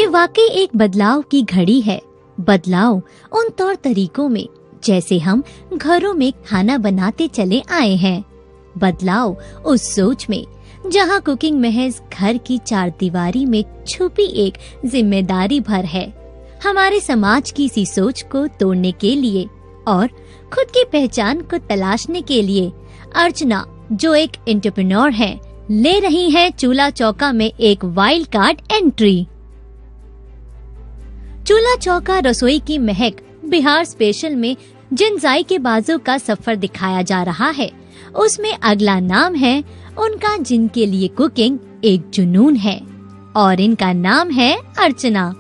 वाकई एक बदलाव की घड़ी है। बदलाव उन तौर तरीकों में जैसे हम घरों में खाना बनाते चले आए हैं। बदलाव उस सोच में जहां कुकिंग महज घर की चारदीवारी में छुपी एक जिम्मेदारी भर है। हमारे समाज की इसी सोच को तोड़ने के लिए और खुद की पहचान को तलाशने के लिए अर्चना, जो एक एंटरप्रेन्योर है, ले रही हैं चूल्हा चौका में एक वाइल्ड कार्ड एंट्री। चूल्हा चौका रसोई की महक बिहार स्पेशल में जिन जायके बाजों का सफर दिखाया जा रहा है, उसमें अगला नाम है उनका जिनके लिए कुकिंग एक जुनून है, और इनका नाम है अर्चना,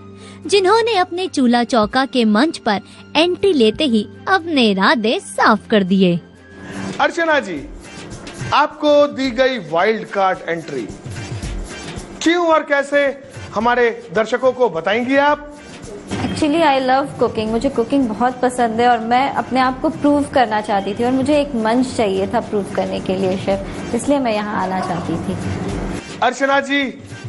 जिन्होंने अपने चूल्हा चौका के मंच पर एंट्री लेते ही अपने इरादे साफ कर दिए। अर्चना जी, आपको दी गई वाइल्ड कार्ड एंट्री क्यों और कैसे हमारे दर्शकों को बताएंगी आप? एक्चुअली आई लव कुकिंग, मुझे कुकिंग बहुत पसंद है और मैं अपने आप को प्रूव करना चाहती थी और मुझे एक मंच चाहिए था प्रूव करने के लिए शेफ, इसलिए मैं यहाँ आना चाहती थी। अर्चना जी,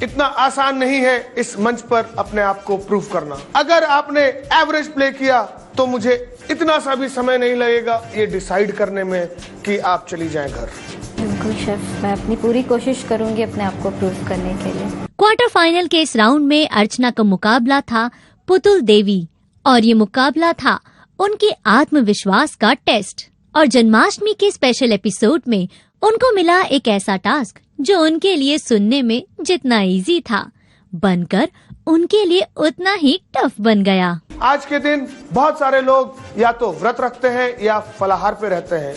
इतना आसान नहीं है इस मंच पर अपने आप को प्रूव करना। अगर आपने एवरेज प्ले किया तो मुझे इतना सा भी समय नहीं लगेगा ये डिसाइड करने में कि आप चली जाएं घर। बिल्कुल शेफ, मैं अपनी पूरी कोशिश करूंगी अपने आप को प्रूव करने के लिए। क्वार्टर फाइनल के इस राउंड में अर्चना का मुकाबला था पुतुल देवी, और ये मुकाबला था उनके आत्मविश्वास का टेस्ट। और जन्माष्टमी के स्पेशल एपिसोड में उनको मिला एक ऐसा टास्क जो उनके लिए सुनने में जितना इजी था, बनकर उनके लिए उतना ही टफ बन गया। आज के दिन बहुत सारे लोग या तो व्रत रखते हैं या फलाहार पे रहते हैं,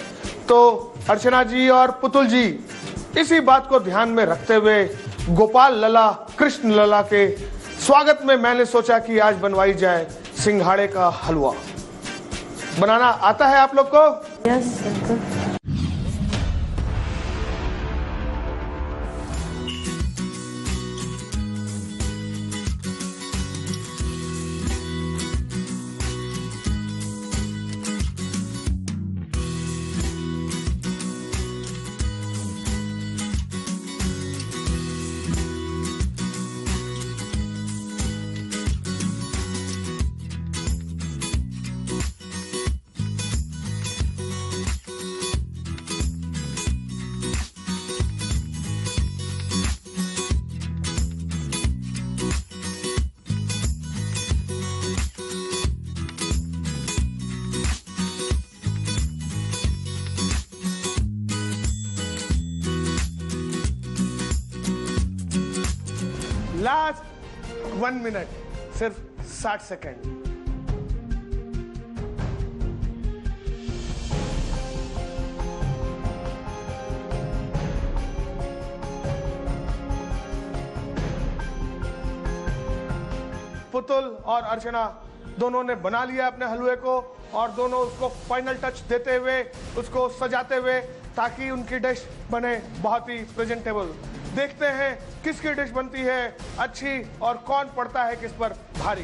तो अर्चना जी और पुतुल जी इसी बात को ध्यान में रखते हुए गोपाल लला, कृष्ण लला के स्वागत में मैंने सोचा कि आज बनवाई जाए सिंघाड़े का हलवा। बनाना आता है आप लोग को? यस, बिल्कुल। लास्ट 1 मिनट, सिर्फ 60 सेकेंड। पुतुल और अर्चना दोनों ने बना लिया अपने हलवे को और दोनों उसको फाइनल टच देते हुए, उसको सजाते हुए, ताकि उनकी डिश बने बहुत ही प्रेजेंटेबल। देखते हैं किसकी डिश बनती है अच्छी और कौन पड़ता है किस पर भारी।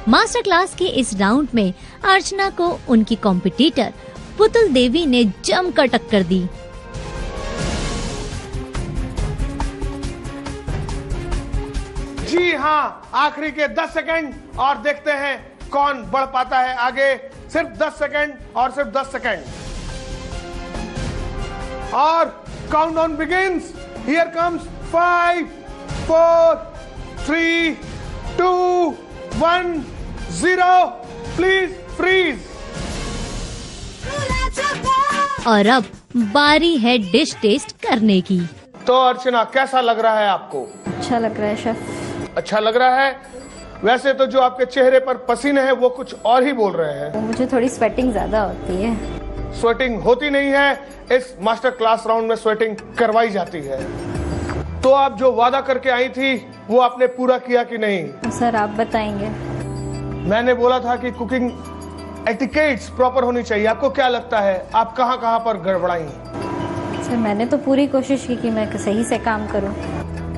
मास्टर क्लास के इस राउंड में अर्चना को उनकी कॉम्पिटिटर पुतुल देवी ने जमकर टक्कर दी। जी हाँ, आखिरी के 10 सेकंड और देखते हैं कौन बढ़ पाता है आगे। सिर्फ 10 सेकंड और सिर्फ 10 सेकंड और countdown begins. Here comes 5 4 3 2 1 0। Please freeze. और अब बारी है डिश टेस्ट करने की। तो अर्चना, कैसा लग रहा है आपको? अच्छा लग रहा है शेफ। अच्छा लग रहा है। वैसे तो जो आपके चेहरे पर पसीने हैं वो कुछ और ही बोल रहे हैं। मुझे थोड़ी स्वेटिंग ज्यादा होती है। स्वेटिंग होती नहीं है, इस मास्टर क्लास राउंड में स्वेटिंग करवाई जाती है। तो आप जो वादा करके आई थी वो आपने पूरा किया कि नहीं? सर आप बताएंगे। मैंने बोला था कि कुकिंग एटिकेट्स प्रॉपर होनी चाहिए। आपको क्या लगता है आप कहां कहां पर गड़बड़ाई? सर मैंने तो पूरी कोशिश की कि मैं सही से काम करूं।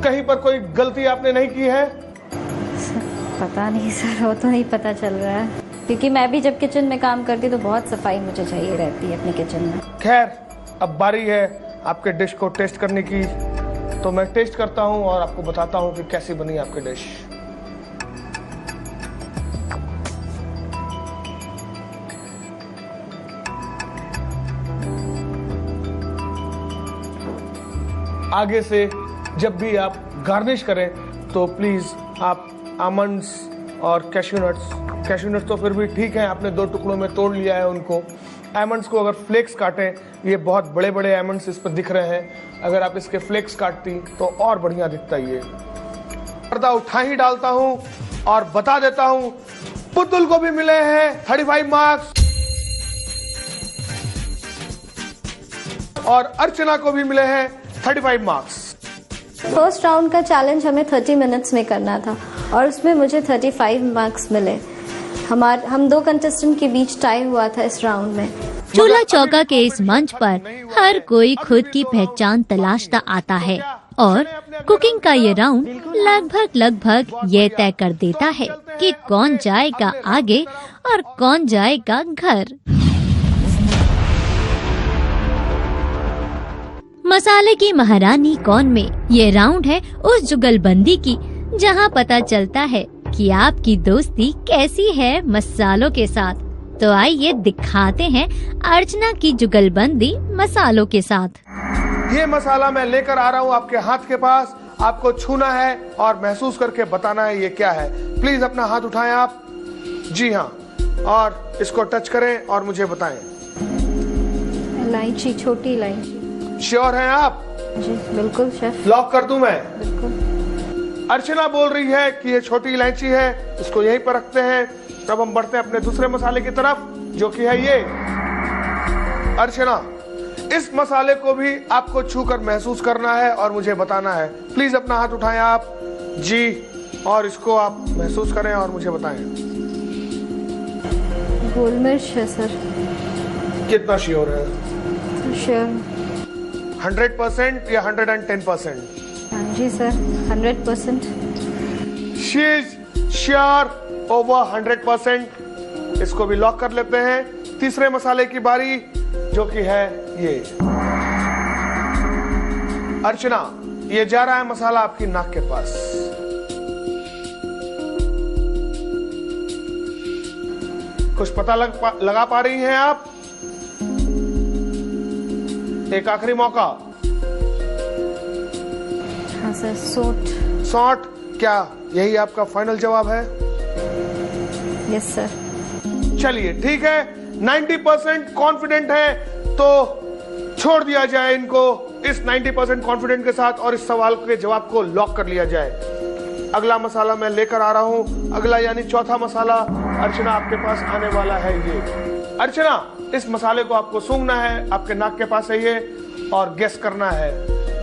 कहीं पर कोई गलती आपने नहीं की है? पता नहीं सर, वो तो नहीं पता चल रहा है, क्योंकि मैं भी जब किचन में काम करती तो बहुत सफाई मुझे चाहिए रहती है अपने किचन में। खैर, अब बारी है आपके डिश को टेस्ट करने की, तो मैं टेस्ट करता हूं और आपको बताता हूं कि कैसी बनी आपकी डिश। आगे से जब भी आप गार्निश करें तो प्लीज आप आमंड्स और कैश्यू नट्स तो फिर भी ठीक है, आपने 2 टुकड़ों में तोड़ लिया है उनको। आमंड्स को अगर फ्लेक्स काटें, ये बहुत बड़े बड़े आमंड्स इस पर दिख रहे हैं, अगर आप इसके फ्लेक्स काटती तो और बढ़िया दिखता ये। पर्दा उठा ही डालता हूं और बता देता हूं, पुतुल को भी मिले हैं 35 मार्क्स और अर्चना को भी मिले हैं 35 मार्क्स। फर्स्ट राउंड का चैलेंज हमें 30 मिनट्स में करना था और उसमें मुझे 35 मार्क्स मिले। हम 2 कंटेस्टेंट के बीच टाई हुआ था इस राउंड में। चूल्हा चौका के इस मंच पर हर कोई खुद की पहचान तलाशता आता है और कुकिंग का ये राउंड लगभग ये तय कर देता है कि कौन जाएगा आगे और कौन जाएगा घर। मसाले की महारानी कौन में ये राउंड है उस जुगलबंदी की, जहां पता चलता है कि आपकी दोस्ती कैसी है मसालों के साथ। तो आइए दिखाते हैं अर्चना की जुगलबंदी मसालों के साथ। ये मसाला मैं लेकर आ रहा हूँ आपके हाथ के पास, आपको छूना है और महसूस करके बताना है ये क्या है। प्लीज अपना हाथ उठाएं आप। जी हाँ, और इसको टच करें और मुझे बताएं। इलायची, छोटी इलायची। श्योर हैं आप? जी बिल्कुल शेफ। लॉक कर दूं मैं? बिल्कुल। अर्चना बोल रही है कि ये छोटी इलायची है, इसको यहीं पर रखते हैं। तब हम बढ़ते हैं अपने दूसरे मसाले की तरफ, जो कि है ये। अर्चना, इस मसाले को भी आपको छूकर महसूस करना है और मुझे बताना है। प्लीज अपना हाथ उठाएं आप। जी, और इसको आप महसूस करें और मुझे बताएं। गोल मिर्च है सर। कितना श्योर है? श्योर। 100% या 110%? हाँ जी sir, 100%। She is sure over 100%। इसको भी लॉक कर लेते हैं। तीसरे मसाले की बारी, जो कि है ये। अर्चना, ये जा रहा है मसाला आपकी नाक के पास। कुछ पता लगा पा रही हैं आप? एक आखिरी मौका। हाँ सर, सॉल्ट। क्या यही आपका फाइनल जवाब है? Yes sir. चलिए ठीक है, 90% कॉन्फिडेंट है तो छोड़ दिया जाए इनको इस 90% कॉन्फिडेंट के साथ और इस सवाल के जवाब को लॉक कर लिया जाए। अगला मसाला मैं लेकर आ रहा हूं। अगला यानी चौथा मसाला अर्चना आपके पास आने वाला है ये। अर्चना, इस मसाले को आपको सूंघना है, आपके नाक के पास है ये, और गेस करना है,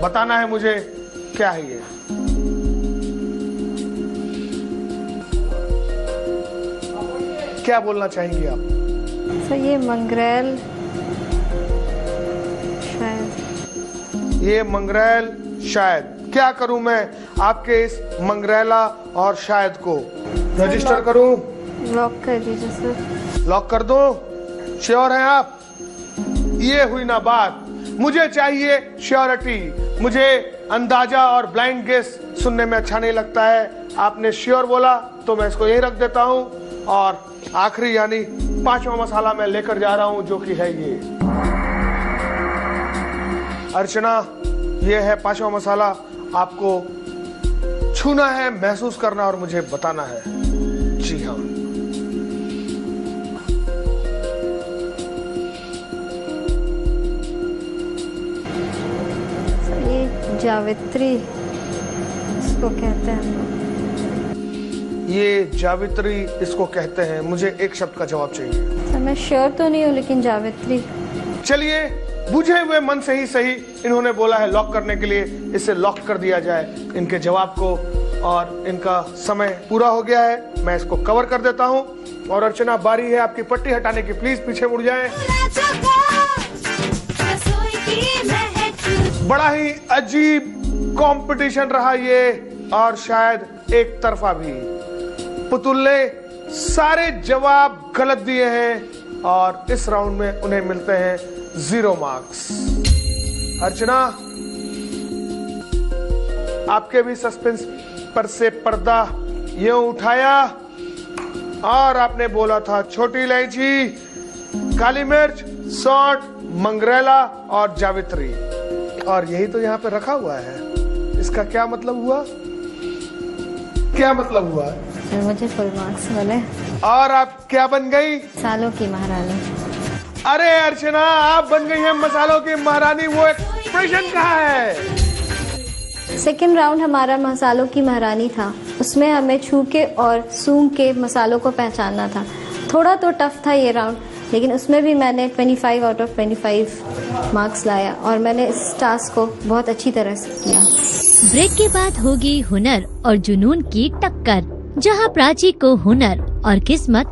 बताना है मुझे क्या है ये। क्या बोलना चाहेंगी आप? सर ये मंगरेल शायद। ये मंगरेल शायद। क्या करूं मैं आपके इस मंगरेला और शायद को? रजिस्टर करूं? लॉक कर दीजिए सर। लॉक कर दो? श्योर हैं आप? ये हुई ना बात। मुझे चाहिए श्योरिटी। मुझे अंदाजा और ब्लाइंड गेस सुनने में अच्छा नहीं लगता है। आपने श्योर बोला तो मैं इसको यही रख देता हूं और आखिरी यानी 5वां मसाला मैं लेकर जा रहा हूं, जो कि है ये। अर्चना, ये है 5वां मसाला। आपको छूना है, महसूस करना और मुझे बताना है। जी हाँ, ये जावित्री इसको कहते हैं। ये जावित्री इसको कहते हैं। मुझे एक शब्द का जवाब चाहिए। सर मैं श्योर तो नहीं हूँ, लेकिन जावित्री। चलिए, बुझे हुए मन से ही सही इन्होंने बोला है लॉक करने के लिए। इसे लॉक कर दिया जाए इनके जवाब को, और इनका समय पूरा हो गया है। मैं इसको कवर कर देता हूं। और अर्चना, बारी है आपकी पट्टी हटाने की। प्लीज पीछे मुड़ जाएं। बड़ा ही अजीब कंपटीशन रहा ये, और शायद एक तरफा भी। पुतुल ने सारे जवाब गलत दिए हैं और इस राउंड में उन्हें मिलते हैं 0 मार्क्स। अर्चना, आपके भी सस्पेंस पर से पर्दा यूं उठाया और आपने बोला था छोटी इलायची, काली मिर्च, सौंठ, मंगरेला और जावित्री, और यही तो यहाँ पे रखा हुआ है। इसका क्या मतलब हुआ? क्या मतलब हुआ? मुझे फुल मार्क्स मिले। और आप क्या बन गई? मसालों की महारानी। अरे अर्चना, आप बन गई हैं मसालों की महारानी। वो एक्सप्रेशन कहाँ है? सेकेंड राउंड हमारा मसालों की महारानी था, उसमें हमें छू के और सूंघ के मसालों को पहचानना था। थोड़ा तो टफ था ये राउंड, लेकिन उसमें भी मैंने 25 आउट ऑफ 25 मार्क्स लाया और मैंने इस टास्क को बहुत अच्छी तरह से किया। ब्रेक के बाद होगी हुनर और जुनून की टक्कर, जहां प्राची को हुनर और किस्मत